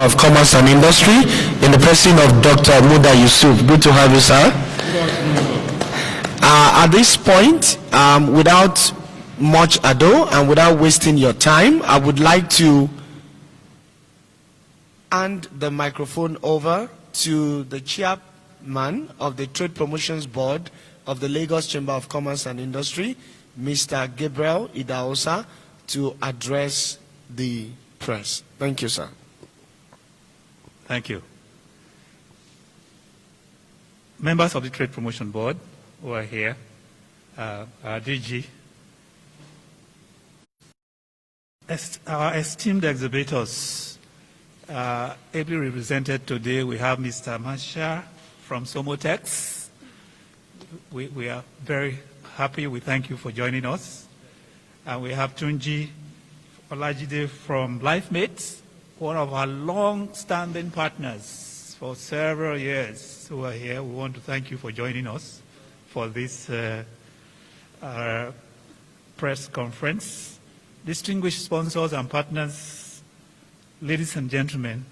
of Commerce and Industry in the person of Dr. Muda Yusuf. Good to have you, sir. At this point, without much ado and without wasting your time, I would like to hand the microphone over to the chairman of the Trade Promotions Board of the Lagos Chamber of Commerce and Industry, Mr. Gabriel Idahosa, to address the press. Thank you, sir. Thank you. Members of the Trade Promotion Board who are here, our DG, our esteemed exhibitors, ably represented today, we have Mr. Masha from Somotex. We are very happy. We thank you for joining us. And we have Tunji Olajide from LifeMate, one of our long-standing partners for several years who are here. We want to thank you for joining us for this press conference. Distinguished sponsors and partners, ladies and gentlemen,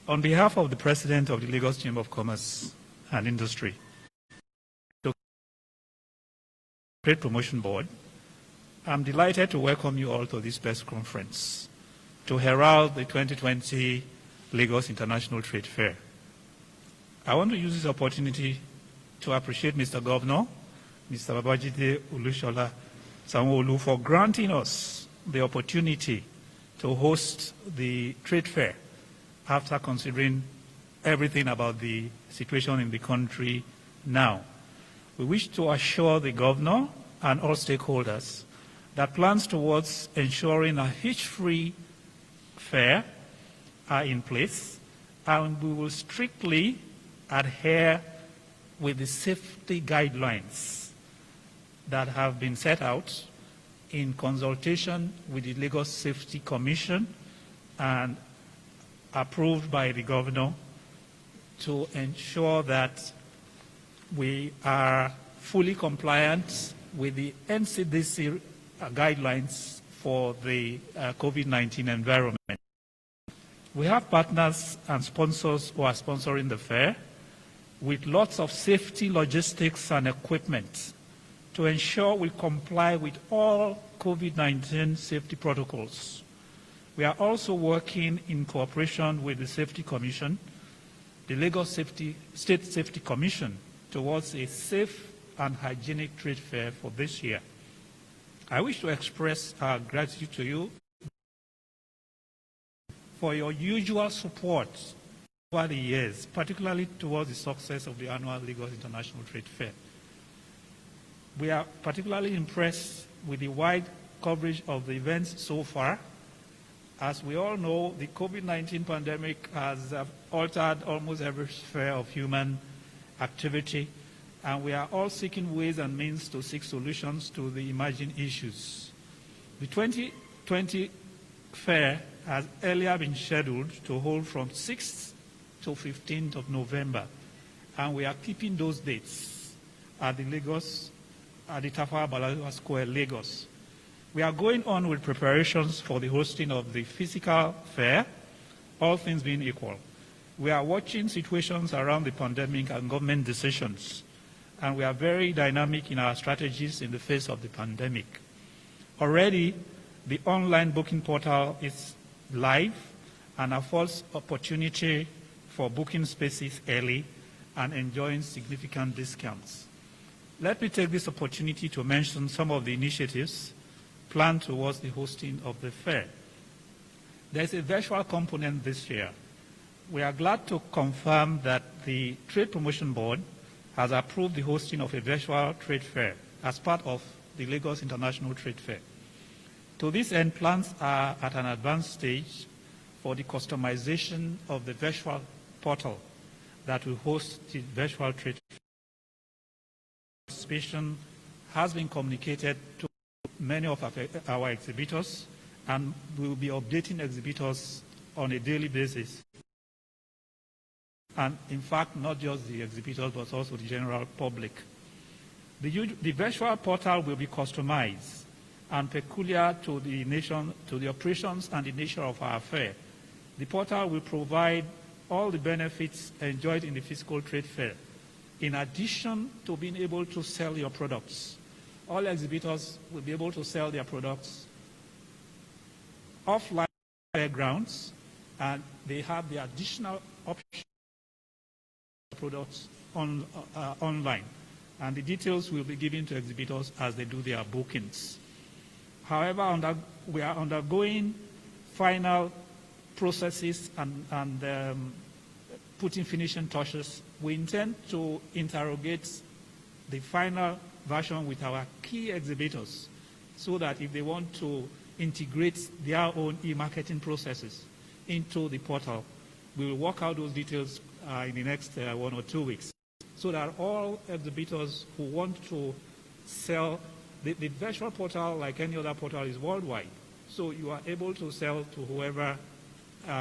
on behalf of the President of the Lagos Chamber of Commerce and Industry, the Trade Promotion Board, I'm delighted to welcome you all to this press conference to herald the 2020 Lagos International Trade Fair. I want to use this opportunity to appreciate Mr. Governor, Mr. Babajide Olusola Sanwo-Olu, for granting us the opportunity to host the trade fair after considering everything about the situation in the country now. We wish to assure the governor and all stakeholders that plans towards ensuring a hitch-free fair are in place, and we will strictly adhere with the safety guidelines that have been set out in consultation with the Lagos Safety Commission and approved by the governor to ensure that we are fully compliant with the NCDC guidelines for the COVID-19 environment. We have partners and sponsors who are sponsoring the fair with lots of safety logistics and equipment to ensure we comply with all COVID-19 safety protocols. We are also working in cooperation with the Safety Commission, the Lagos State Safety Commission, towards a safe and hygienic trade fair for this year. I wish to express our gratitude to you for your usual support over the years, particularly towards the success of the annual Lagos International Trade Fair. We are particularly impressed with the wide coverage of the events so far. As we all know, the COVID-19 pandemic has altered almost every sphere of human activity, and we are all seeking ways and means to seek solutions to the emerging issues. The 2020 fair has earlier been scheduled to hold from 6th to 15th of November, and we are keeping those dates at the Tafawa Balewa Square, Lagos. We are going on with preparations for the hosting of the physical fair, all things being equal. We are watching situations around the pandemic and government decisions, and we are very dynamic in our strategies in the face of the pandemic. Already, the online booking portal is live and affords opportunity for booking spaces early and enjoying significant discounts. Let me take this opportunity to mention some of the initiatives planned towards the hosting of the fair. There's a virtual component this year. We are glad to confirm that the Trade Promotion Board has approved the hosting of a virtual trade fair as part of the Lagos International Trade Fair. To this end, plans are at an advanced stage for the customization of the virtual portal that will host the virtual trade fair. Participation has been communicated to many of our exhibitors, and we will be updating exhibitors on a daily basis. And in fact, not just the exhibitors, but also the general public. The virtual portal will be customized and peculiar to the operations and the nature of our fair, The portal will provide all the benefits enjoyed in the physical trade fair, in addition to being able to sell your products. All exhibitors will be able to sell their products offline fairgrounds, and they have the additional option of products online. And the details will be given to exhibitors as they do their bookings. However, we are undergoing final processes and putting finishing touches. We intend to interrogate the final version with our key exhibitors so that if they want to integrate their own e-marketing processes into the portal, we will work out those details in the next 1 or 2 weeks, so that all exhibitors who want to sell, the virtual portal, like any other portal, is worldwide. So you are able to sell to whoever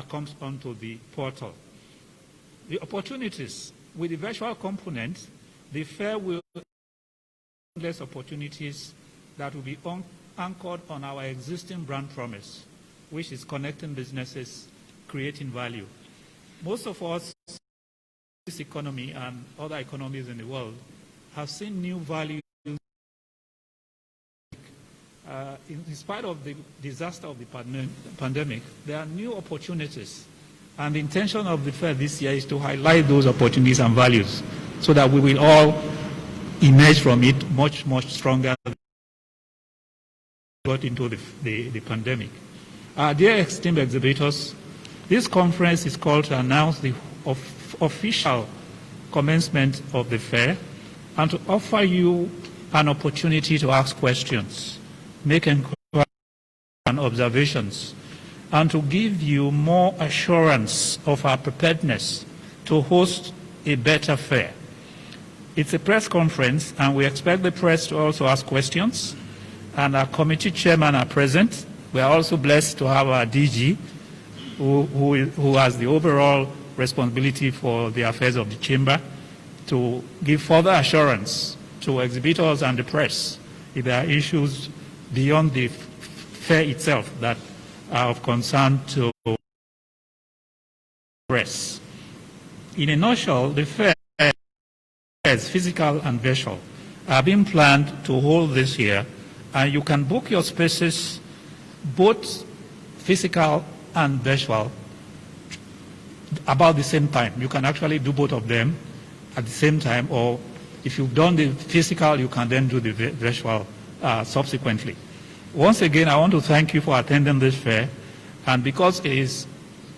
comes onto the portal. The opportunities with the virtual component, the fair will less opportunities that will be anchored on our existing brand promise, which is connecting businesses, creating value. Most of us, this economy and other economies in the world, have seen new value. In spite of the disaster of the pandemic, there are new opportunities. And the intention of the fair this year is to highlight those opportunities and values so that we will all emerge from it much, much stronger than we got into the pandemic. Dear esteemed exhibitors, this conference is called to announce the official commencement of the fair and to offer you an opportunity to ask questions, make inquiries and observations, and to give you more assurance of our preparedness to host a better fair. It's a press conference, and we expect the press to also ask questions, and our committee chairmen are present. We are also blessed to have our DG, who has the overall responsibility for the affairs of the chamber, to give further assurance to exhibitors and the press if there are issues beyond the fair itself that are of concern to the press. In a nutshell, the fair, physical and virtual, are being planned to hold this year, and you can book your spaces, both physical and virtual, about the same time. You can actually do both of them at the same time, or if you've done the physical, you can then do the virtual subsequently. Once again, I want to thank you for attending this fair, and because it is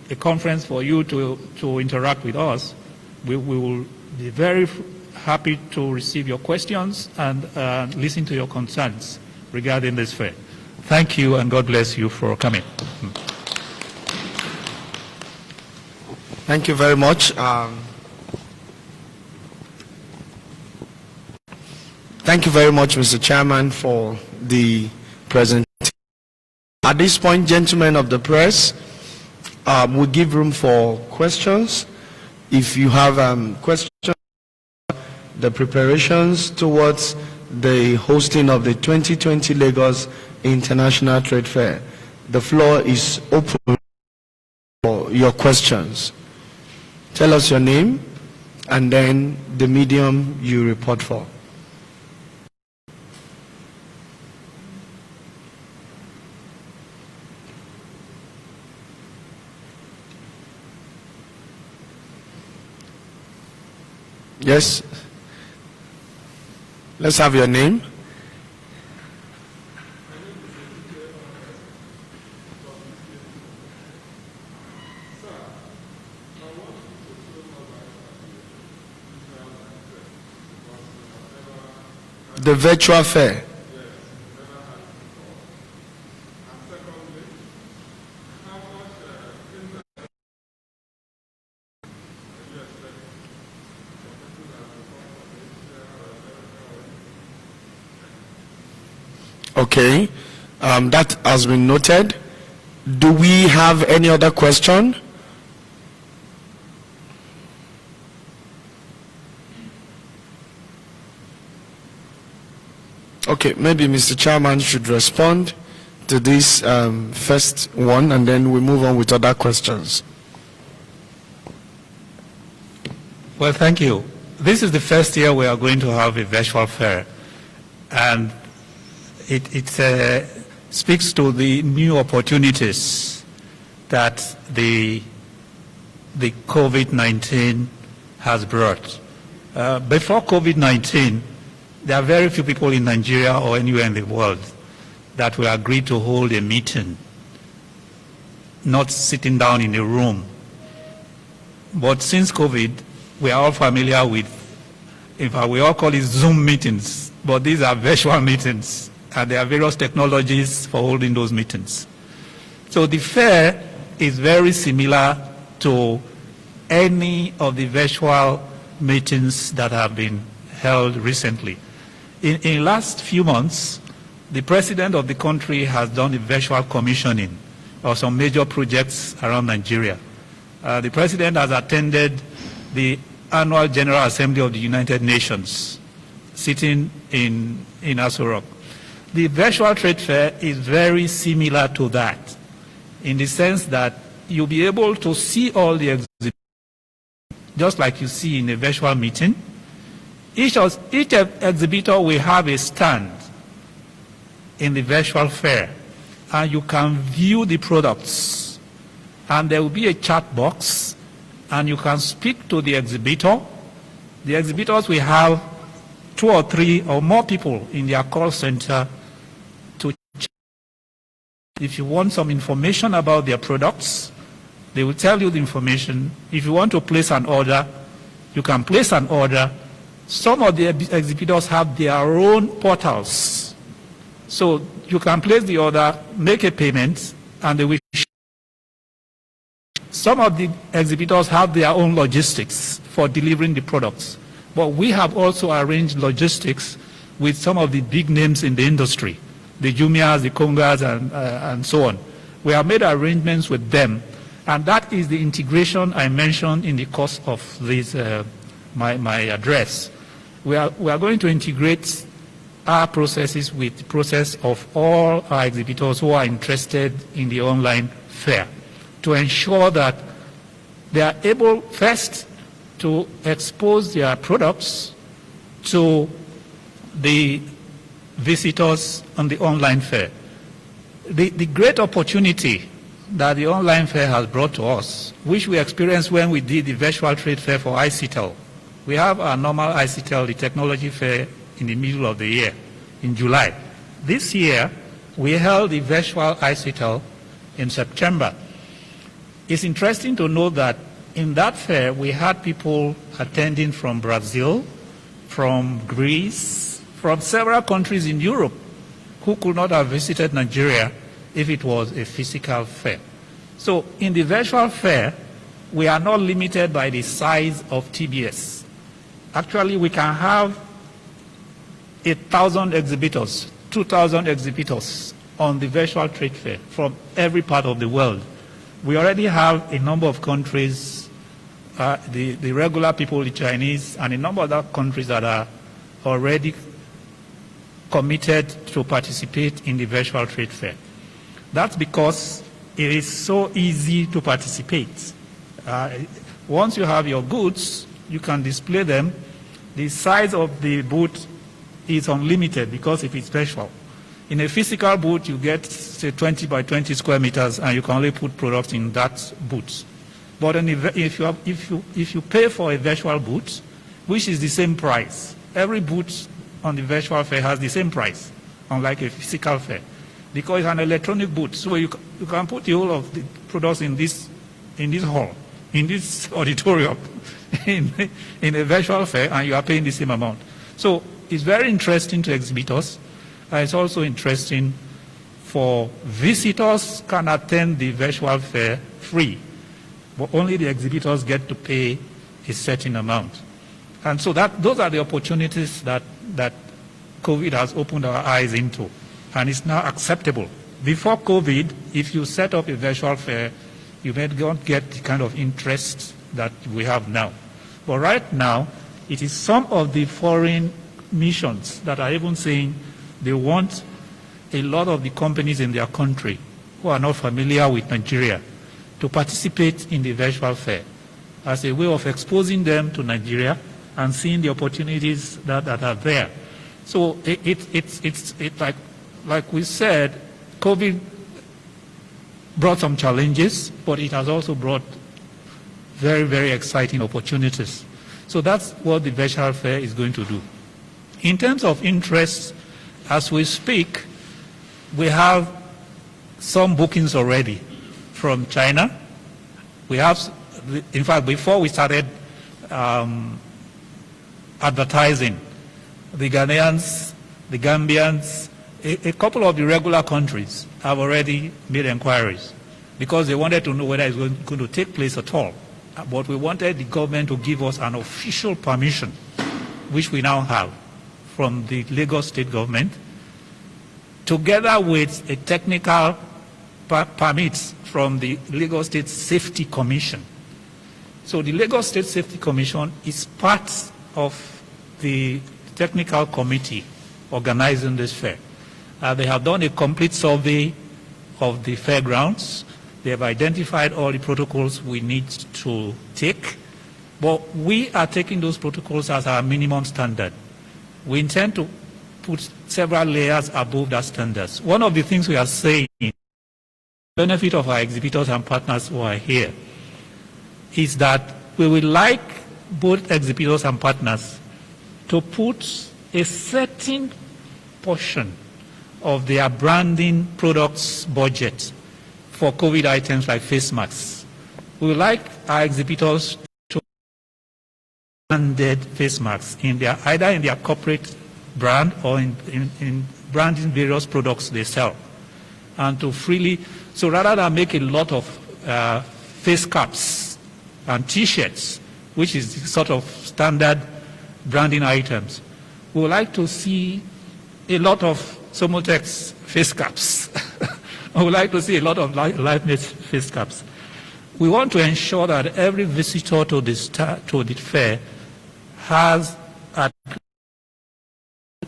a conference for you to interact with us, we will be very happy to receive your questions and listen to your concerns regarding this fair. Thank you, and God bless you for coming. Thank you very much. Thank you very much, Mr. Chairman, for the presentation. At this point, gentlemen of the press, we'll give room for questions. If you have questions, the preparations towards the hosting of the 2020 Lagos International Trade Fair, the floor is open for your questions. Tell us your name and then the medium you report for. Yes. Let's have your name. The virtual fair. Okay, that has been noted. Do we have any other question? Okay, maybe Mr. Chairman should respond to this first one, and then we move on with other questions. Well, thank you. This is the first year we are going to have a virtual fair, and it speaks to the new opportunities that the COVID-19 has brought. Before COVID-19, there are very few people in Nigeria or anywhere in the world that will agree to hold a meeting, not sitting down in a room. But since COVID, we are all familiar with, in fact, we all call it Zoom meetings, but these are virtual meetings, and there are various technologies for holding those meetings. So the fair is very similar to any of the virtual meetings that have been held recently. In the last few months, the president of the country has done a virtual commissioning of some major projects around Nigeria. The president has attended the annual General Assembly of the United Nations, sitting in Aso Rock. The virtual trade fair is very similar to that, in the sense that you'll be able to see all the exhibitors, just like you see in a virtual meeting. Each exhibitor will have a stand in the virtual fair, and you can view the products, and there will be a chat box, and you can speak to the exhibitor. The exhibitors will have 2 or 3 or more people in their call center to chat. If you want some information about their products, they will tell you the information. If you want to place an order, you can place an order. Some of the exhibitors have their own portals. So you can place the order, make a payment, and they will. Some of the exhibitors have their own logistics for delivering the products. But we have also arranged logistics with some of the big names in the industry, the Jumias, the Kongas, and so on. We have made arrangements with them, and that is the integration I mentioned in the course of this, my address. We are going to integrate our processes with the process of all our exhibitors who are interested in the online fair, to ensure that they are able first to expose their products to the visitors on the online fair. The great opportunity that the online fair has brought to us, which we experienced when we did the virtual trade fair for ICTEL. We have our normal ICTEL, the technology fair, in the middle of the year, in July. This year, we held the virtual ICTEL in September. It's interesting to know that in that fair, we had people attending from Brazil, from Greece, from several countries in Europe who could not have visited Nigeria if it was a physical fair. So in the virtual fair, we are not limited by the size of TBS. Actually, we can have 1,000 exhibitors, 2,000 exhibitors on the virtual trade fair from every part of the world. We already have a number of countries, the regular people, the Chinese, and a number of other countries that are already committed to participate in the virtual trade fair. That's because it is so easy to participate. Once you have your goods, you can display them. The size of the booth is unlimited because if it's virtual. In a physical booth, you get, say, 20 by 20 square meters, and you can only put products in that booth. But if you pay for a virtual booth, which is the same price, every booth on the virtual fair has the same price, unlike a physical fair, because it's an electronic booth. So you can put the whole of the products in this hall, in this auditorium, in a virtual fair, and you are paying the same amount. So it's very interesting to exhibitors. It's also interesting for visitors can attend the virtual fair free, but only the exhibitors get to pay a certain amount. And so those are the opportunities that COVID has opened our eyes into, and it's now acceptable. Before COVID, if you set up a virtual fair, you may not get the kind of interest that we have now. But right now, it is some of the foreign missions that are even saying they want a lot of the companies in their country who are not familiar with Nigeria to participate in the virtual fair as a way of exposing them to Nigeria and seeing the opportunities that are there. So it's like we said, COVID brought some challenges, but it has also brought very, very exciting opportunities. So that's what the virtual fair is going to do. In terms of interest, as we speak, we have some bookings already from China. We have, in fact, before we started advertising, the Ghanaians, the Gambians, a couple of the regular countries have already made inquiries because they wanted to know whether it's going to take place at all. But we wanted the government to give us an official permission, which we now have from the Lagos state government, together with a technical permits from the Lagos State Safety Commission. So the Lagos State Safety Commission is part of the technical committee organizing this fair. They have done a complete survey of the fairgrounds. They have identified all the protocols we need to take, but we are taking those protocols as our minimum standard. We intend to put several layers above that standards. One of the things we are saying, benefit of our exhibitors and partners who are here, is that we would like both exhibitors and partners to put a certain portion of their branding products budget for COVID items like face masks. We would like our exhibitors to branded face masks in their, either in their corporate brand or in branding various products they sell, and to freely, so rather than make a lot of face caps and T-shirts, which is sort of standard branding items, we would like to see a lot of Somotex face caps. We would like to see a lot of live-made face caps. We want to ensure that every visitor to the fair has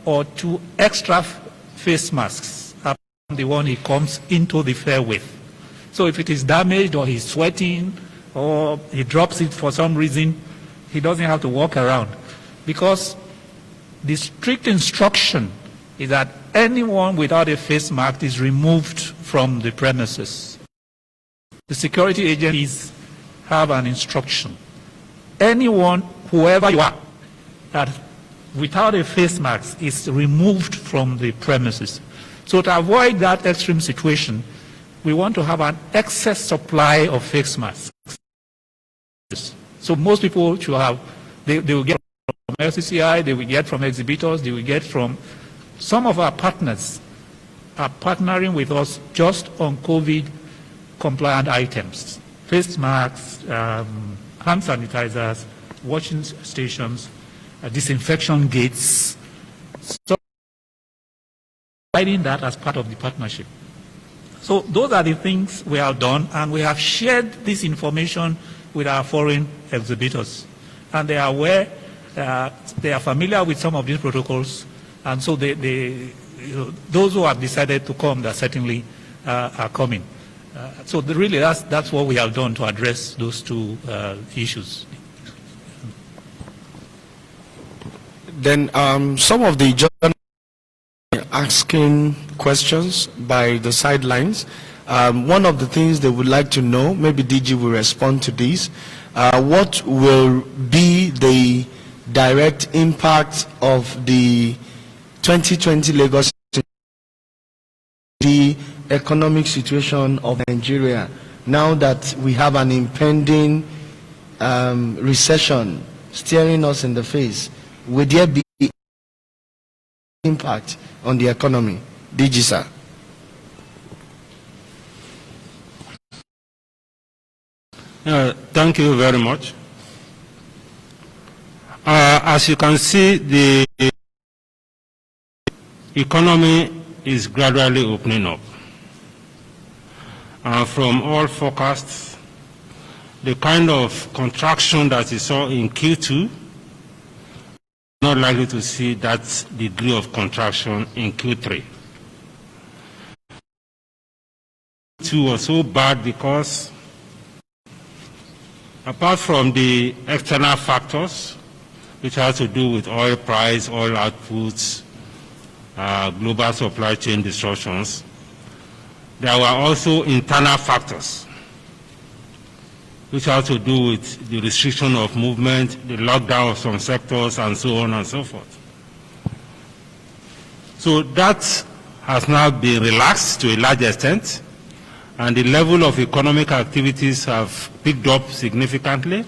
or two extra face masks apart from the one he comes into the fair with. So if it is damaged or he's sweating or he drops it for some reason, he doesn't have to walk around. Because the strict instruction is that anyone without a face mask is removed from the premises. The security agencies have an instruction. Anyone, whoever you are, that without a face mask is removed from the premises. So to avoid that extreme situation, we want to have an excess supply of face masks. So most people should have, they will get from LCCI, they will get from exhibitors, they will get from some of our partners are partnering with us just on COVID compliant items. Face masks, hand sanitizers, washing stations, disinfection gates. So providing that as part of the partnership. So those are the things we have done, and we have shared this information with our foreign exhibitors. And they are aware, they are familiar with some of these protocols, and so those who have decided to come, that certainly are coming. So really that's what we have done to address those two issues. Then some of the journalists asking questions by the sidelines. One of the things they would like to know, maybe DG will respond to this, what will be the direct impact of the 2020 Lagos, the economic situation of Nigeria, now that we have an impending recession staring us in the face? Will there be impact on the economy? DG, sir. Thank you very much. As you can see, the economy is gradually opening up. From all forecasts, the kind of contraction that you saw in Q2, not likely to see that degree of contraction in Q3. 2022 was so bad because apart from the external factors, which has to do with oil price, oil outputs, global supply chain disruptions, there were also internal factors, which have to do with the restriction of movement, the lockdown of some sectors, and so on and so forth. So that has now been relaxed to a large extent, and the level of economic activities have picked up significantly.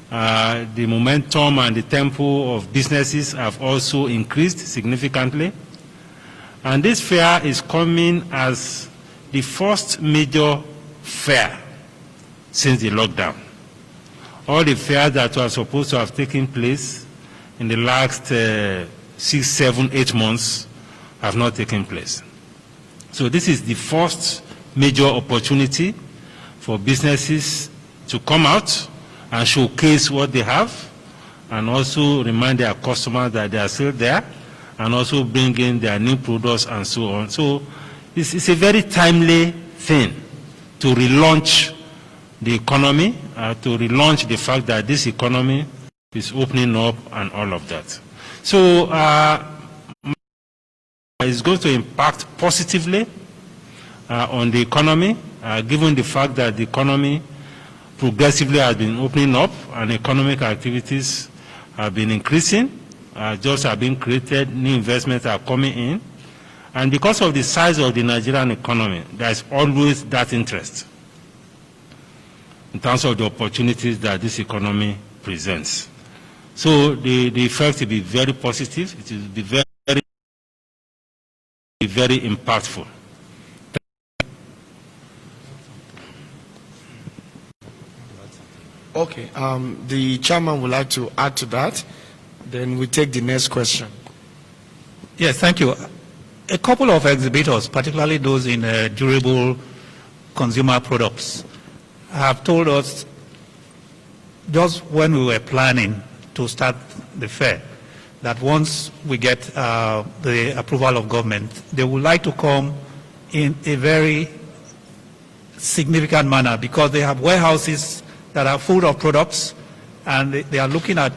The momentum and the tempo of businesses have also increased significantly. And this fair is coming as the first major fair since the lockdown. All the fairs that were supposed to have taken place in the last 6, 7, 8 months have not taken place. So this is the first major opportunity for businesses to come out and showcase what they have, and also remind their customers that they are still there, and also bring in their new products and so on. So it's a very timely thing to relaunch the economy, to relaunch the fact that this economy is opening up and all of that. So it's going to impact positively on the economy, given the fact that the economy progressively has been opening up and economic activities have been increasing, jobs are being created, new investments are coming in. And because of the size of the Nigerian economy, there is always that interest in terms of the opportunities that this economy presents. So the effect will be very positive. It will be very impactful. Okay, the chairman would like to add to that. Then we take the next question. Yes, thank you. A couple of exhibitors, particularly those in durable consumer products, have told us just when we were planning to start the fair that once we get the approval of government, they would like to come in a very significant manner because they have warehouses that are full of products, and they are looking at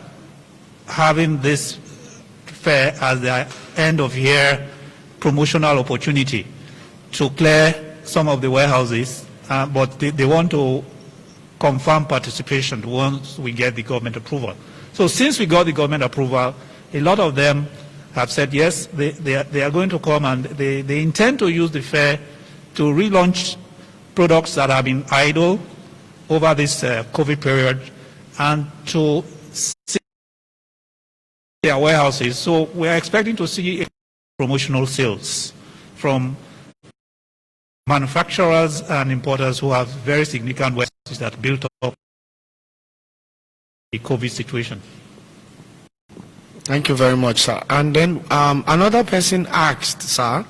having this fair as their end of year promotional opportunity to clear some of the warehouses, but they want to confirm participation once we get the government approval. So since we got the government approval, a lot of them have said yes, they are going to come, and they intend to use the fair to relaunch products that have been idle over this COVID period and to see their warehouses. So we are expecting to see promotional sales from manufacturers and importers who have very significant warehouses that built up the COVID situation. Thank you very much, sir. And then another person asked, sir,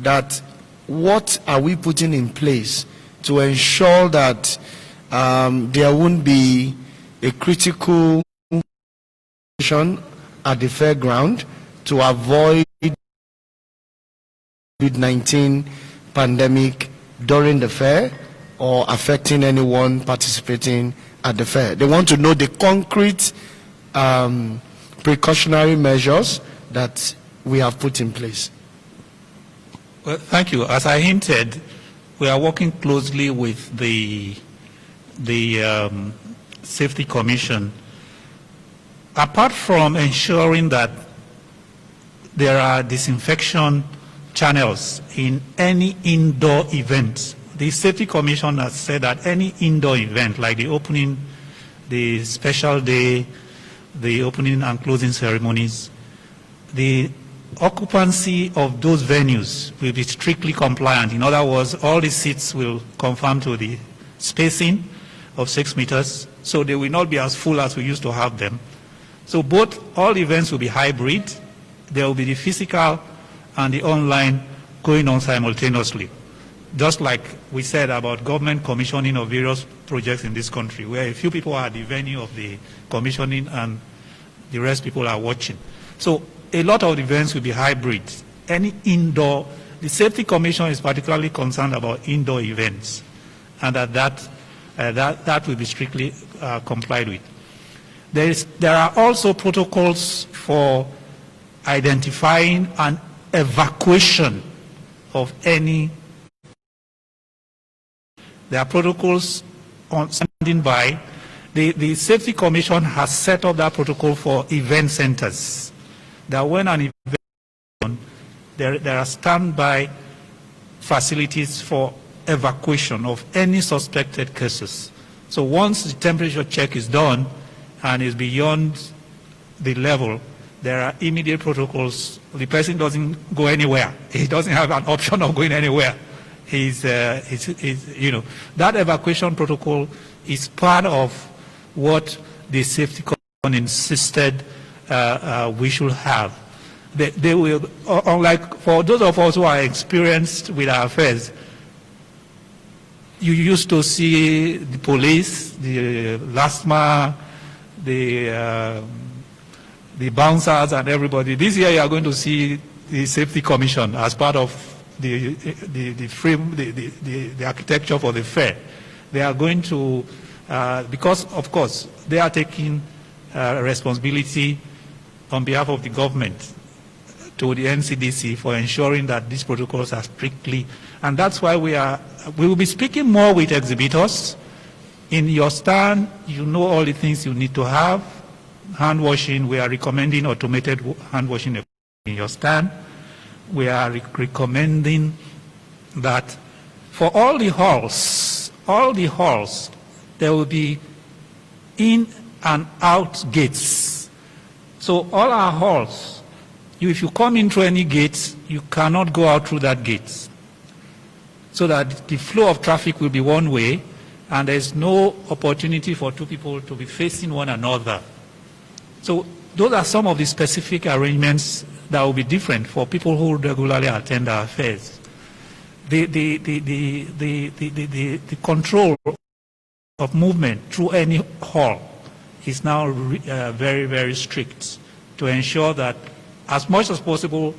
that what are we putting in place to ensure that there won't be a critical situation at the fairground to avoid COVID-19 pandemic during the fair or affecting anyone participating at the fair. They want to know the concrete precautionary measures that we have put in place. Well, thank you. As I hinted, we are working closely with the Safety Commission. Apart from ensuring that there are disinfection channels in any indoor event, the Safety Commission has said that any indoor event, like the opening, the special day, the opening and closing ceremonies, the occupancy of those venues will be strictly compliant. In other words, all the seats will conform to the spacing of 6 meters, so they will not be as full as we used to have them. So all events will be hybrid. There will be the physical and the online going on simultaneously. Just like we said about government commissioning of various projects in this country, where a few people are at the venue of the commissioning and the rest people are watching. So a lot of events will be hybrid. Any indoor the Safety Commission is particularly concerned about indoor events, and that will be strictly complied with. There are also protocols for identifying and evacuation of any. There are protocols on standing by. The Safety Commission has set up that protocol for event centers. That when an event is on, there are standby facilities for evacuation of any suspected cases. So once the temperature check is done and is beyond the level, there are immediate protocols. The person doesn't go anywhere. He doesn't have an option of going anywhere. That evacuation protocol is part of what the Safety Commission insisted we should have. They will, unlike for those of us who are experienced with our affairs, you used to see the police, the LASMA, the bouncers and everybody. This year you are going to see the Safety Commission as part of the architecture for the fair. They are going to, because of course they are taking responsibility on behalf of the government to the NCDC for ensuring that these protocols are strictly, and that's why we will be speaking more with exhibitors. In your stand, you know all the things you need to have. Hand washing, we are recommending automated hand washing in your stand. We are recommending that for all the halls, there will be in and out gates. So all our halls, if you come in through any gate, you cannot go out through that gate. So that the flow of traffic will be one way, and there's no opportunity for two people to be facing one another. So those are some of the specific arrangements that will be different for people who regularly attend our fairs. The control of movement through any hall is now very, very strict to ensure that as much as possible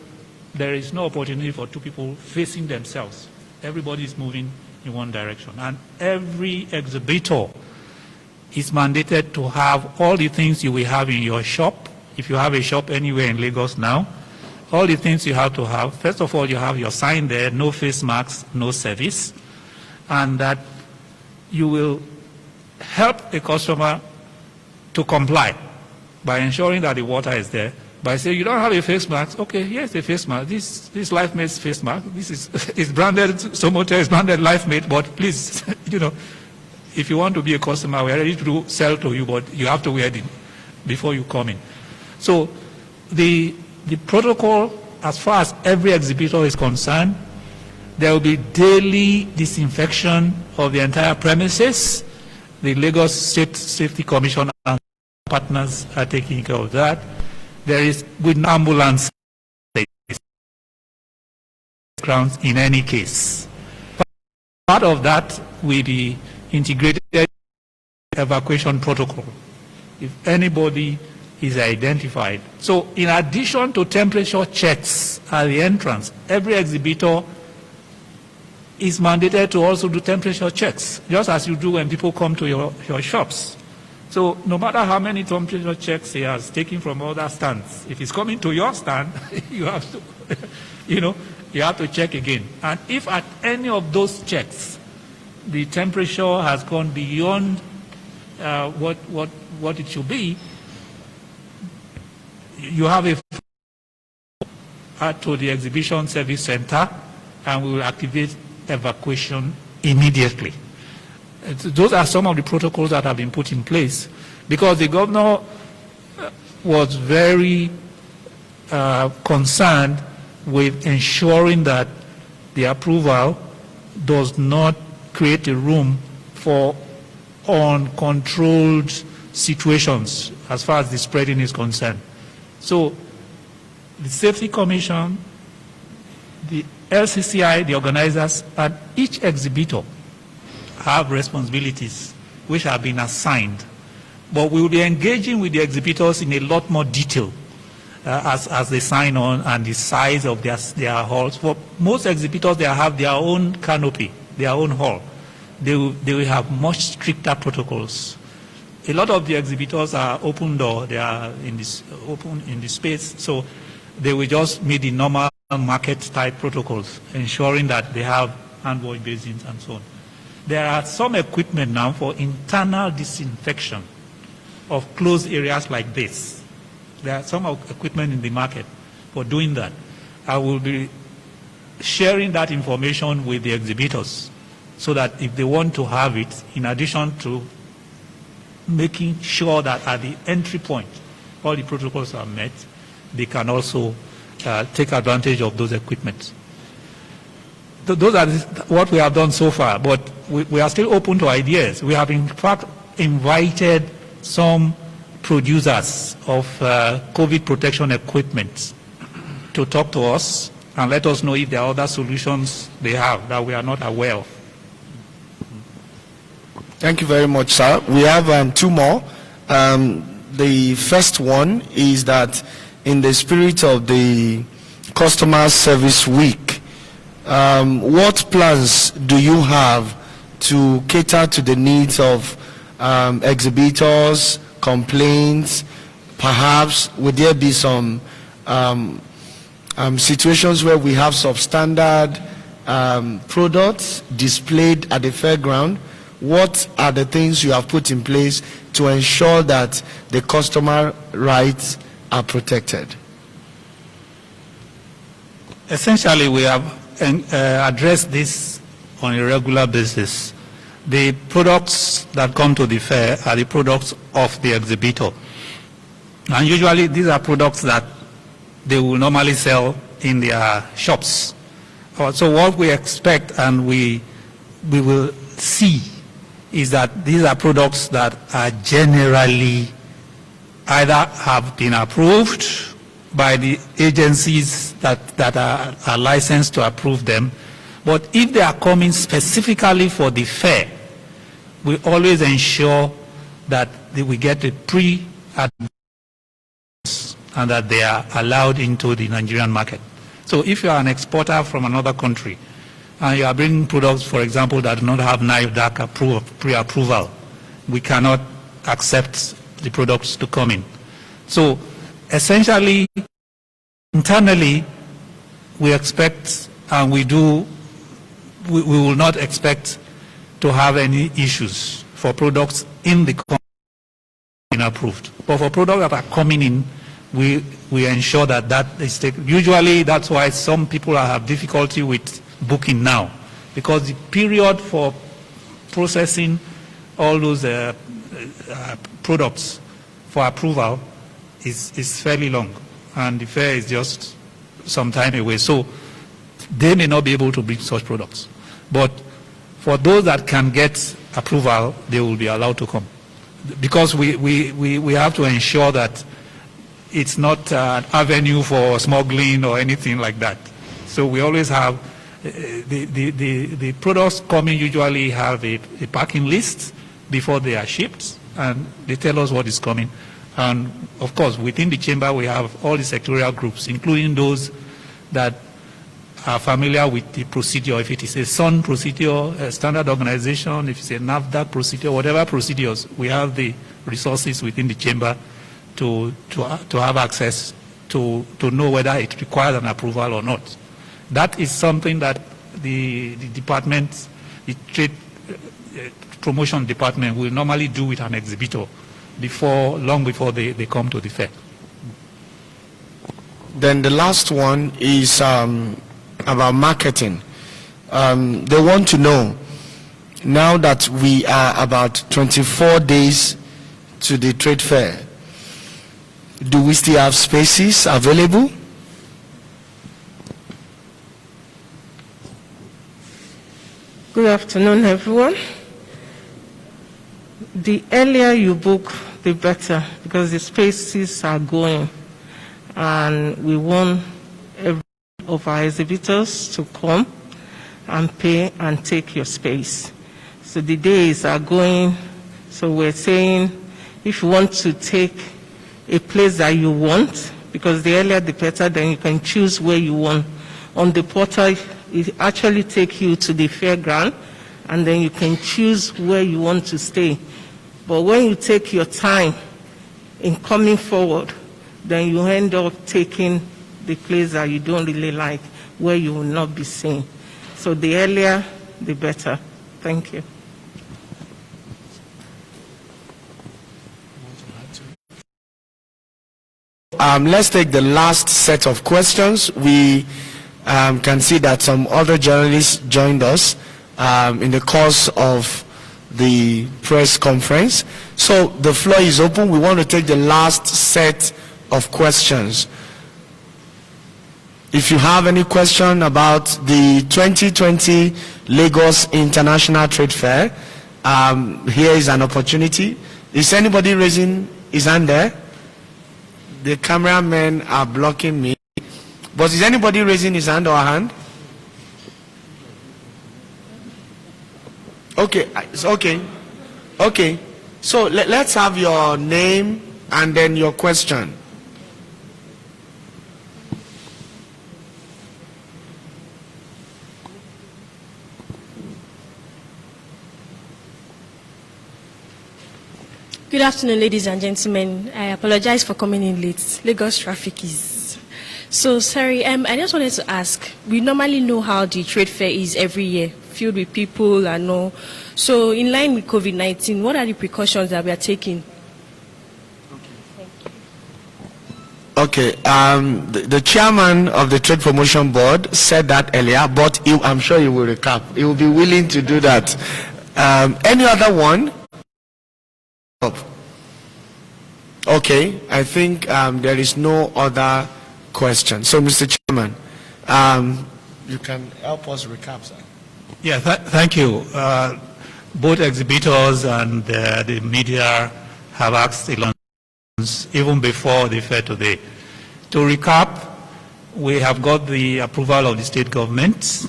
there is no opportunity for two people facing themselves. Everybody is moving in one direction. And every exhibitor is mandated to have all the things you will have in your shop. If you have a shop anywhere in Lagos now, all the things you have to have. First of all, you have your sign there, no face masks, no service, and that you will help a customer to comply by ensuring that the water is there. By saying you don't have a face mask, okay, here's a face mask. This Life Mate's face mask. This is branded, Somotel is branded Life Mate, but please, if you want to be a customer, we are ready to sell to you, but you have to wear it before you come in. So the protocol, as far as every exhibitor is concerned, there will be daily disinfection of the entire premises. The Lagos State Safety Commission and partners are taking care of that. There is with ambulance grounds in any case. Part of that will be integrated evacuation protocol if anybody is identified. So in addition to temperature checks at the entrance, every exhibitor is mandated to also do temperature checks, just as you do when people come to your shops. So no matter how many temperature checks he has taken from other stands, if he's coming to your stand, you have to, you have to check again. And if at any of those checks, the temperature has gone beyond what it should be, you have a to the exhibition service center, and we will activate evacuation immediately. Those are some of the protocols that have been put in place because the governor was very concerned with ensuring that the approval does not create a room for uncontrolled situations as far as the spreading is concerned. So the Safety Commission, the LCCI, the organizers, and each exhibitor have responsibilities which have been assigned. But we will be engaging with the exhibitors in a lot more detail as they sign on, and the size of their halls. For most exhibitors, they have their own canopy, their own hall. They will have much stricter protocols. A lot of the exhibitors are open door. They are open in the space, so they will just meet the normal market type protocols, ensuring that they have hand wash basins and so on. There are some equipment now for internal disinfection of closed areas like this. There are some equipment in the market for doing that. I will be sharing that information with the exhibitors so that if they want to have it, in addition to making sure that at the entry point all the protocols are met, they can also take advantage of those equipment. Those are what we have done so far, but we are still open to ideas. We have in fact invited some producers of COVID protection equipment to talk to us and let us know if there are other solutions they have that we are not aware of. Thank you very much, sir. We have two more. The first one is that in the spirit of the Customer Service Week, what plans do you have to cater to the needs of exhibitors, complaints? Perhaps would there be some situations where we have substandard products displayed at the fairground? What are the things you have put in place to ensure that the customer rights are protected? Essentially, we have addressed this on a regular basis. The products that come to the fair are the products of the exhibitor. And usually these are products that they will normally sell in their shops. So what we expect and we will see is that these are products that are generally either have been approved by the agencies that are licensed to approve them, but if they are coming specifically for the fair, we always ensure that we get a pre-advance and that they are allowed into the Nigerian market. So if you are an exporter from another country and you are bringing products, for example, that do not have NAFDAC pre-approval, we cannot accept the products to come in. So essentially, internally, we expect and we will not expect to have any issues for products in the country being approved. But for products that are coming in, we ensure that is taken. Usually that's why some people have difficulty with booking now, because the period for processing all those products for approval is fairly long, and the fair is just some time away. So they may not be able to bring such products. But for those that can get approval, they will be allowed to come. Because we have to ensure that it's not an avenue for smuggling or anything like that. So we always have the products coming usually have a packing list before they are shipped, and they tell us what is coming. And of course, within the chamber, we have all the sectorial groups, including those that are familiar with the procedure. If it is a SON procedure, a standard organization, if it's a NAFDAC procedure, whatever procedures, we have the resources within the chamber to have access to know whether it requires an approval or not. That is something that the department, the trade promotion department, will normally do with an exhibitor long before they come to the fair. Then the last one is about marketing. They want to know, now that we are about 24 days to the trade fair, do we still have spaces available? Good afternoon, everyone. The earlier you book, the better, because the spaces are going, and we want every of our exhibitors to come and pay and take your space. So the days are going, so we're saying if you want to take a place that you want, because the earlier the better, then you can choose where you want. On the portal, it actually takes you to the fairground, and then you can choose where you want to stay. But when you take your time in coming forward, then you end up taking the place that you don't really like, where you will not be seen. So the earlier, the better. Thank you. Let's take the last set of questions. We can see that some other journalists joined us in the course of the press conference. So the floor is open. We want to take the last set of questions. If you have any question about the 2020 Lagos International Trade Fair, here is an opportunity. Is anybody raising his hand there? The cameramen are blocking me. But is anybody raising his hand or her hand? Okay, it's okay. Okay, so let's have your name and then your question. Good afternoon, ladies and gentlemen. I apologize for coming in late. Lagos traffic is... So, sorry, I just wanted to ask, we normally know how the trade fair is every year, filled with people and all. So, in line with COVID-19, what are the precautions that we are taking? Okay, the chairman of the Trade Promotion Board said that earlier, but I'm sure he will recap. He will be willing to do that. Any other one? Okay, I think there is no other question. So, Mr. Chairman, you can help us recap, sir. Yeah, thank you. Both exhibitors and the media have asked a lot even before the fair today. To recap, we have got the approval of the state government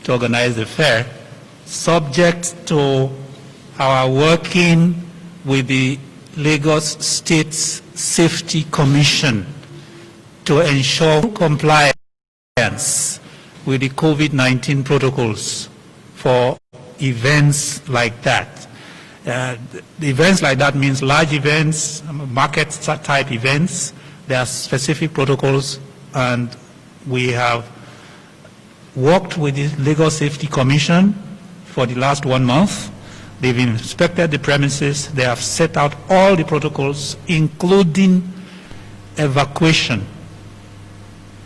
to organize the fair, subject to our working with the Lagos State Safety Commission to ensure compliance with the COVID-19 protocols for events like that. The events like that means large events, market type events. There are specific protocols, and we have worked with the Lagos Safety Commission for the last 1 month. They've inspected the premises. They have set out all the protocols, including evacuation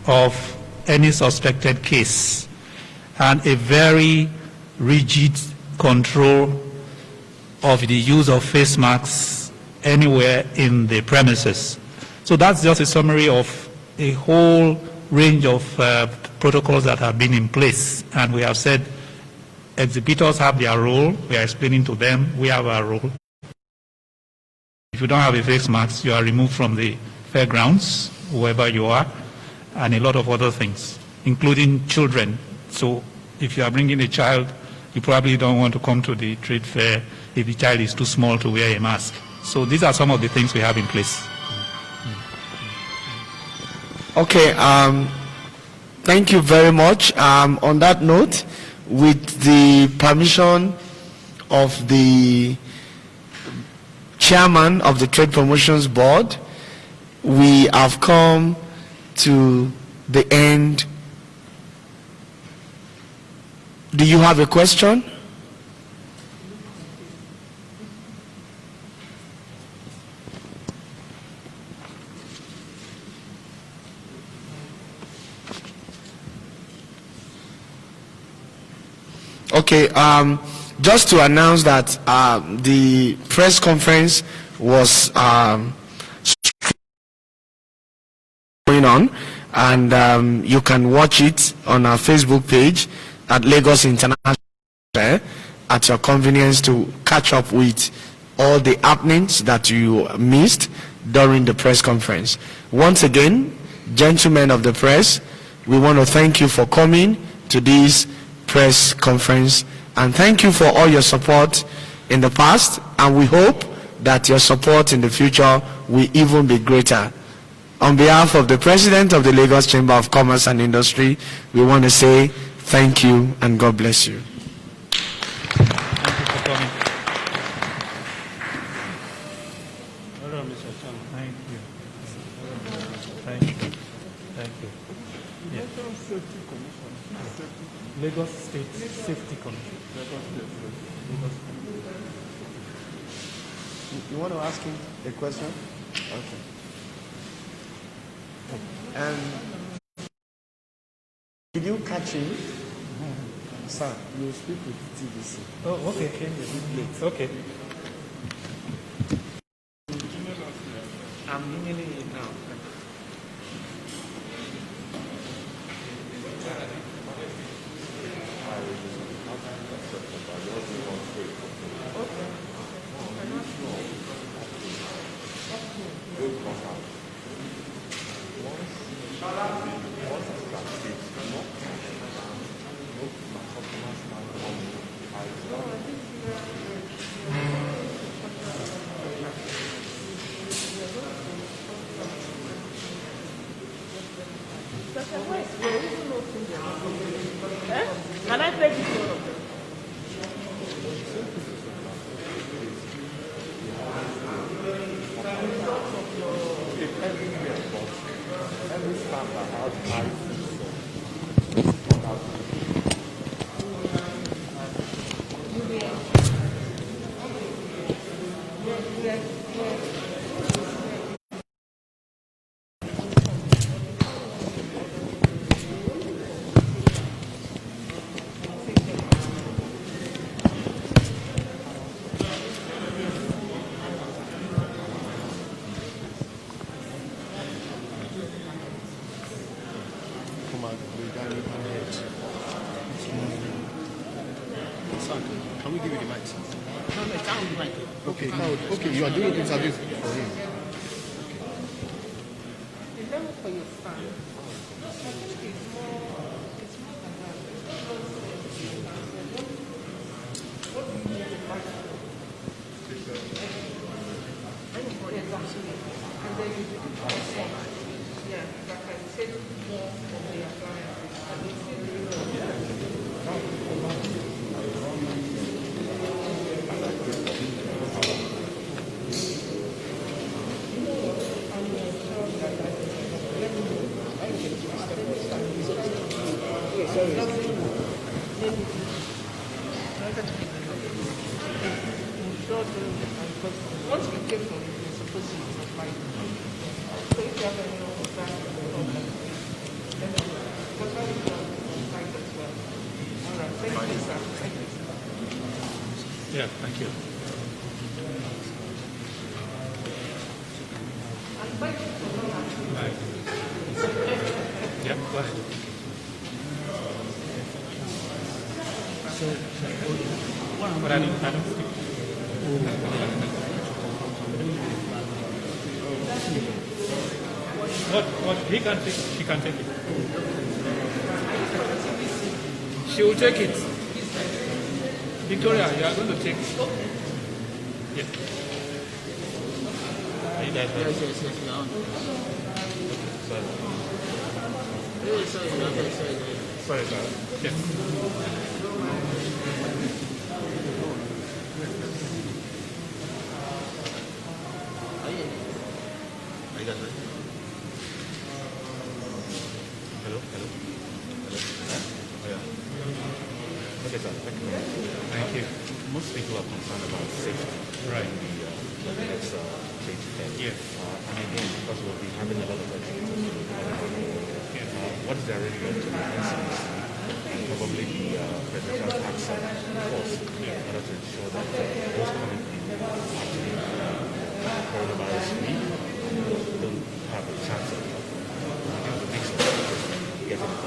of any suspected case, and a very rigid control of the use of face masks anywhere in the premises. So that's just a summary of a whole range of protocols that have been in place, and we have said exhibitors have their role. We are explaining to them we have our role. If you don't have a face mask, you are removed from the fairgrounds, wherever you are, and a lot of other things, including children. So if you are bringing a child, you probably don't want to come to the trade fair if the child is too small to wear a mask. So these are some of the things we have in place. Okay, thank you very much. On that note, with the permission of the chairman of the Trade Promotions Board, we have come to the end. Do you have a question? Okay, just to announce that the press conference was going on, and you can watch it on our Facebook page at Lagos International Fair at your convenience to catch up with all the happenings that you missed during the press conference. Once again, gentlemen of the press, we want to thank you for coming to this press conference, and thank you for all your support in the past, and we hope that your support in the future will even be greater. On behalf of the President of the Lagos Chamber of Commerce and Industry, we want to say thank you and God bless you. Thank you for coming. Thank you. Thank you. Thank you. Yeah. Lagos State Safety Commission. You want to ask him a question? Okay. Did you catch him? Sir, you speak with TVC. Oh, okay. Okay. I'm emailing it now. Can I take this one? Can we give you the mic, sir? No, it's down the mic. Okay, you are doing interviews for him. Is that for your son? I think it's more and then you do the process. Yeah, that can take more of the appliances. Once you get from it, you're supposed to supply it. So if you have any concern, then that's why we can find as well. All right, thank you, sir. Thank you, sir. Yeah, thank you. Right. Yeah, go ahead. But I don't speak. What he can take, she can take it. She will take it. Victoria, you are going to take it. Yeah. Are you guys ready? Sorry, sir. Yes. Are you guys ready? Hello? Oh, yeah. Okay, sir. Thank you. Thank you. Most people are concerned about safety. Right. The next trade fair. Yes. And again, because we'll be having a lot of educators, what is their reaction to the incidents and probably the presidential tax course in order to ensure that those coming in actually coronavirus free don't have a chance of the mix of getting it.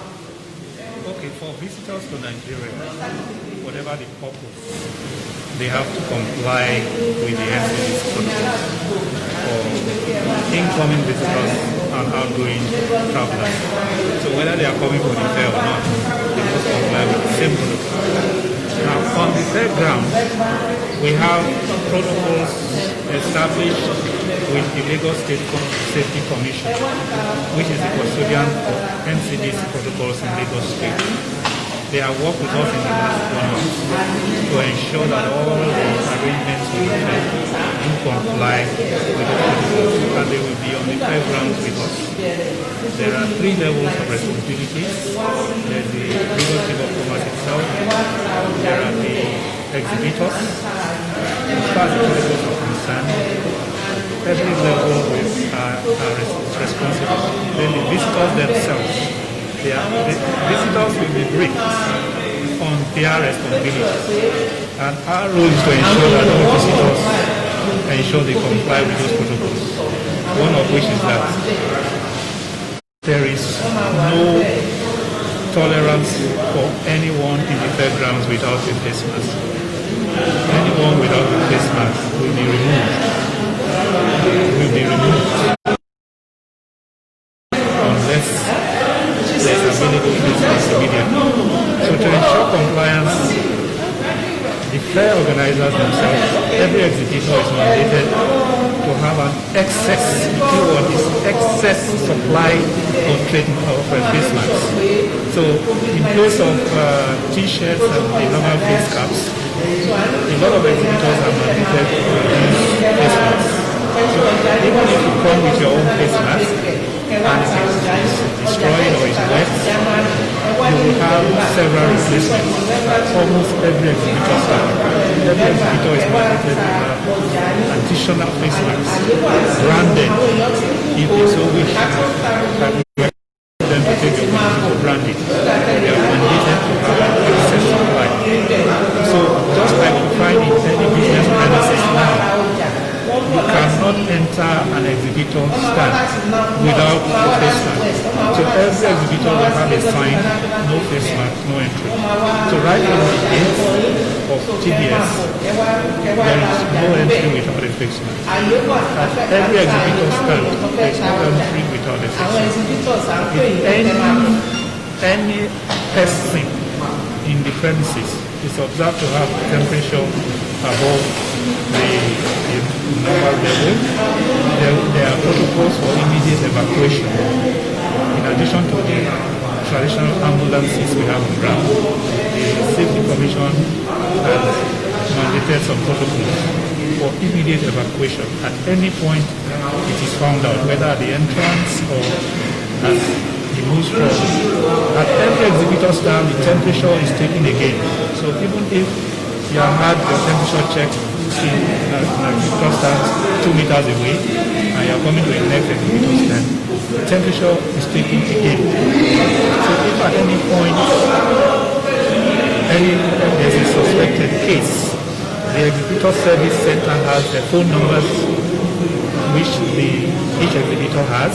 Okay, for visitors to Nigeria, whatever the purpose, they have to comply with the NCD's protocols for incoming visitors and outgoing travelers. So whether they are coming for the fair or not, they must comply with the same protocols. Now, on the fair ground, we have protocols established with the Lagos State Safety Commission, which is the custodian of NCDC protocols in Lagos State. They have worked with us in the last 1 month to ensure that all the arrangements will do comply with the protocols, and they will be on the fair grounds with us. There are 3 levels of responsibilities. There's the Lagos Chamber of Commerce itself, there are the exhibitors. As far as the protocols are concerned, every level are responsible. Then the visitors themselves, the visitors will be briefed on their responsibilities. And our role is to ensure that all visitors ensure they comply with those protocols. One of which is that there is no tolerance for anyone in the fairgrounds without a face mask. Anyone without a face mask will be removed. Unless there's available face mask immediately. So to ensure compliance, the fair organizers themselves, every exhibitor is mandated to have an excess, excess supply of face masks. So in place of t-shirts and the normal face caps, a lot of exhibitors are mandated to use face masks. So even if you come with your own face mask and it is destroyed or is wet, you will have several replacements. Almost every exhibitor is mandated to have additional face masks, branded, if they so wish. Them to take your money to brand it. They are mandated to have an access supply. So just like you find in any business premises now, you cannot enter an exhibitor stand without a face mask. So every exhibitor will have a sign, no face mask, no entry. So right from the gate of TBS, there is no entry without a face mask. At every exhibitor stand, there is no entry without a face mask. If any person in the premises is observed to have temperature above the normal level, there are protocols for immediate evacuation. In addition to the traditional ambulances we have on ground, the Safety Commission has mandated some protocols for immediate evacuation at any point it is found out, whether at the entrance or at the moves forward. At every exhibitor stand, the temperature is taken again. So even if you have had your temperature checked in an exhibitor stand 2 meters away and you are coming to the next exhibitor stand, the temperature is taken again. So if at any point there's a suspected case, the exhibitor service center has the phone numbers which each exhibitor has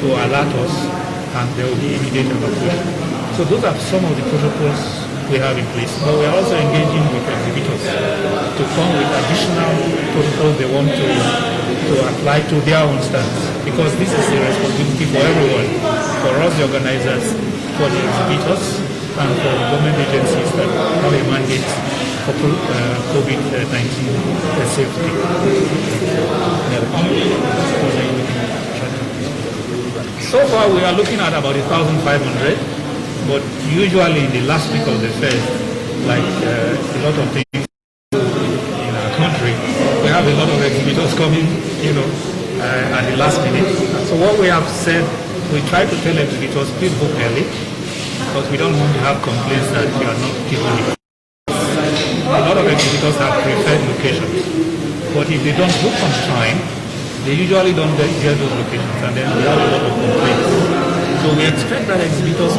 to alert us, and there will be immediate evacuation. So those are some of the protocols we have in place. But we are also engaging with exhibitors to come with additional protocols they want to apply to their own stands, because this is a responsibility for everyone, for us the organizers, for the exhibitors, and for the government agencies that have a mandate for COVID-19 safety. So far we are looking at about 1,500, but usually in the last week of the fair, like a lot of things in our country, we have a lot of exhibitors coming, at the last minute. So what we have said, we try to tell exhibitors, please book early, because we don't want to have complaints that you are not given it. A lot of exhibitors have preferred locations, but if they don't book on time, they usually don't get those locations, and then we have a lot of complaints. So we expect that exhibitors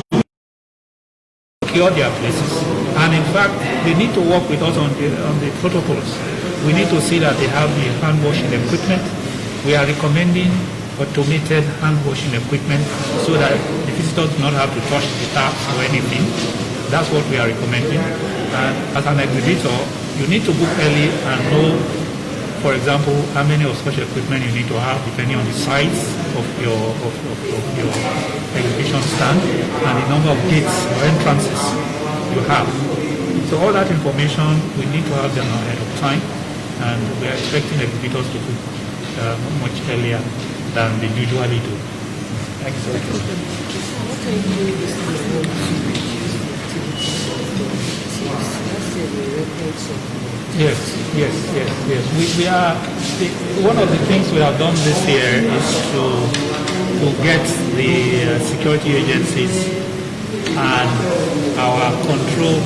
secure their places, and in fact, they need to work with us on the protocols. We need to see that they have the hand washing equipment. We are recommending automated hand washing equipment so that the visitors do not have to touch the taps or anything. That's what we are recommending. And as an exhibitor, you need to book early and know, for example, how many of such equipment you need to have depending on the size of your exhibition stand and the number of gates or entrances you have. So all that information, we need to have them ahead of time, and we are expecting exhibitors to book. much earlier than they usually do. Thank you so much. Yes. We are, one of the things we have done this year is to get the security agencies and our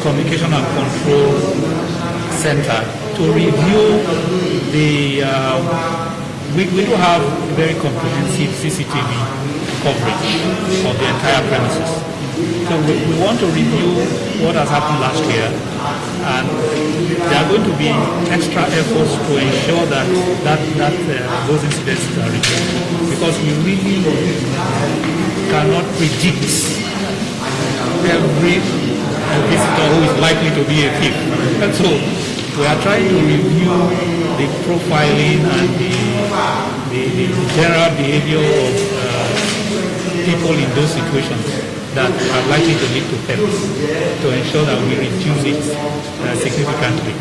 communication and control center to review the, we do have very comprehensive CCTV coverage of the entire premises. So we want to review what has happened last year, and there are going to be extra efforts to ensure that those incidents are reduced, because we really cannot predict every visitor who is likely to be a thief. And so we are trying to review the profiling and the general behavior of people in those situations that are likely to lead to theft, to ensure that we reduce it significantly.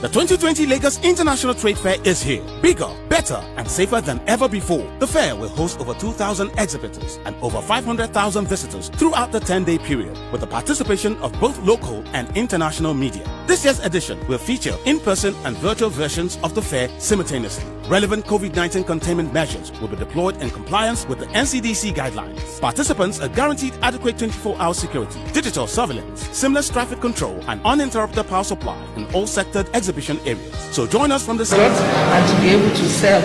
The 2020 Lagos International Trade Fair is here. Bigger, better, and safer than ever before. The fair will host over 2,000 exhibitors and over 500,000 visitors throughout the 10-day period, with the participation of both local and international media. This year's edition will feature in-person and virtual versions of the fair simultaneously. Relevant COVID-19 containment measures will be deployed in compliance with the NCDC guidelines. Participants are guaranteed adequate 24-hour security, digital surveillance, seamless traffic control, and uninterrupted power supply in all sectored exhibition areas. So join us from the start and to be able to sell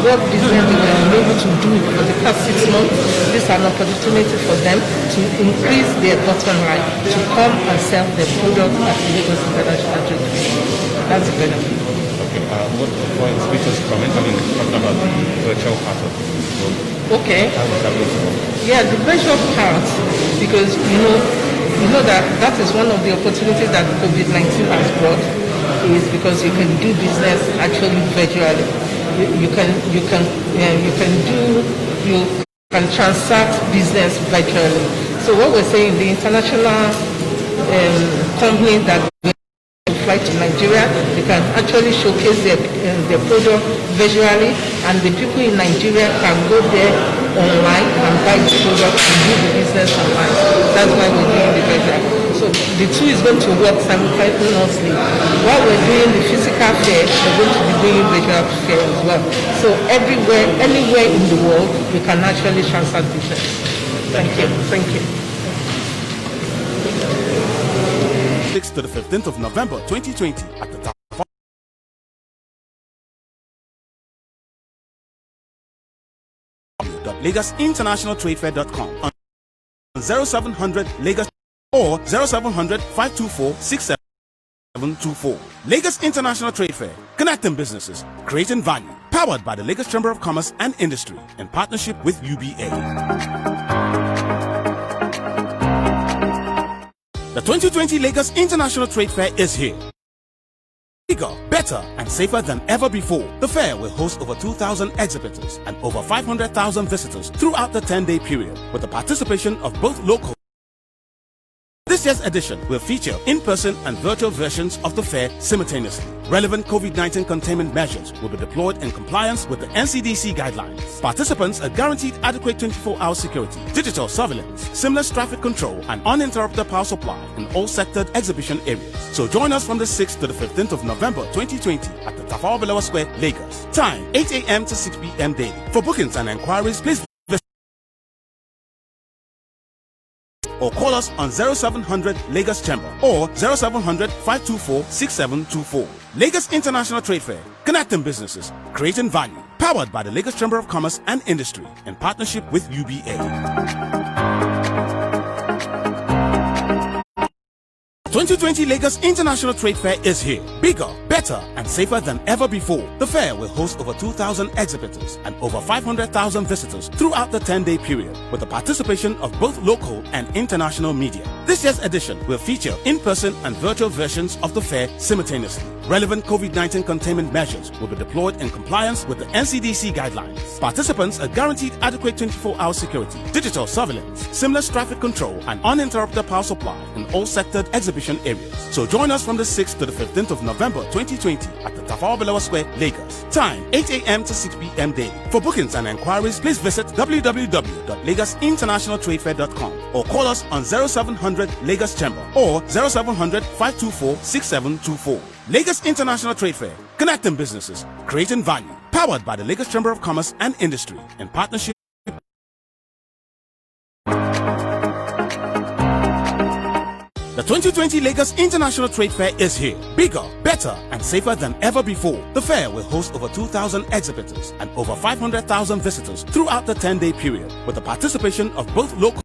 what business they were able to do for the past 6 months. This is an opportunity for them to increase their bottom line, to come and sell their products at the Lagos International Trade Fair. That's the benefit. Okay, what for exhibitors talking about the virtual part of it? Okay. How does that work? Yeah, the virtual part, because you know that is one of the opportunities that COVID-19 has brought, is because you can do business actually virtually. You can transact business virtually. So what we're saying, the international company that fly to Nigeria, they can actually showcase their product visually, and the people in Nigeria can go there online and buy the product and do the business online. That's why we're doing the virtual. So the two is going to work simultaneously. While we're doing the physical fair, we're going to be doing virtual fair as well. So everywhere, anywhere in the world, we can actually transact business. Thank you. 6th to the 15th of November 2020 at the LagosInternationalTradeFair.com on 0700 Lagos or 0700 524 6724. Lagos International Trade Fair, connecting businesses, creating value. Powered by the Lagos Chamber of Commerce and Industry in partnership with UBA. The 2020 Lagos International Trade Fair is here. Bigger, better, and safer than ever before. The fair will host over 2,000 exhibitors and over 500,000 visitors throughout the 10-day period, with the participation of both local. This year's edition will feature in-person and virtual versions of the fair simultaneously. Relevant COVID-19 containment measures will be deployed in compliance with the NCDC guidelines. Participants are guaranteed adequate 24-hour security, digital surveillance, seamless traffic control, and uninterrupted power supply in all sectored exhibition areas. So join us from the 6th to the 15th of November 2020 at the Tafawa Balewa Square, Lagos. Time 8 a.m. to 6 p.m. daily. For bookings and enquiries, please or call us on 0700 Lagos Chamber or 0700 524 6724. Lagos International Trade Fair, connecting businesses, creating value. Powered by the Lagos Chamber of Commerce and Industry in partnership with UBA. 2020 Lagos International Trade Fair is here. Bigger, better, and safer than ever before. The fair will host over 2,000 exhibitors and over 500,000 visitors throughout the 10-day period, with the participation of both local and international media. This year's edition will feature in-person and virtual versions of the fair simultaneously. Relevant COVID-19 containment measures will be deployed in compliance with the NCDC guidelines. Participants are guaranteed adequate 24-hour security, digital surveillance, seamless traffic control, and uninterrupted power supply in all sectored exhibition areas. So join us from the 6th to the 15th of November 2020 at the Tafawa Balewa Square, Lagos. Time 8 a.m. to 6 p.m. daily. For bookings and enquiries, please visit www.lagosinternationaltradefair.com or call us on 0700 Lagos Chamber or 0700 524 6724. Lagos International Trade Fair, connecting businesses, creating value. Powered by the Lagos Chamber of Commerce and Industry in partnership. The 2020 Lagos International Trade Fair is here. Bigger, better, and safer than ever before. The fair will host over 2,000 exhibitors and over 500,000 visitors throughout the 10-day period, with the participation of both local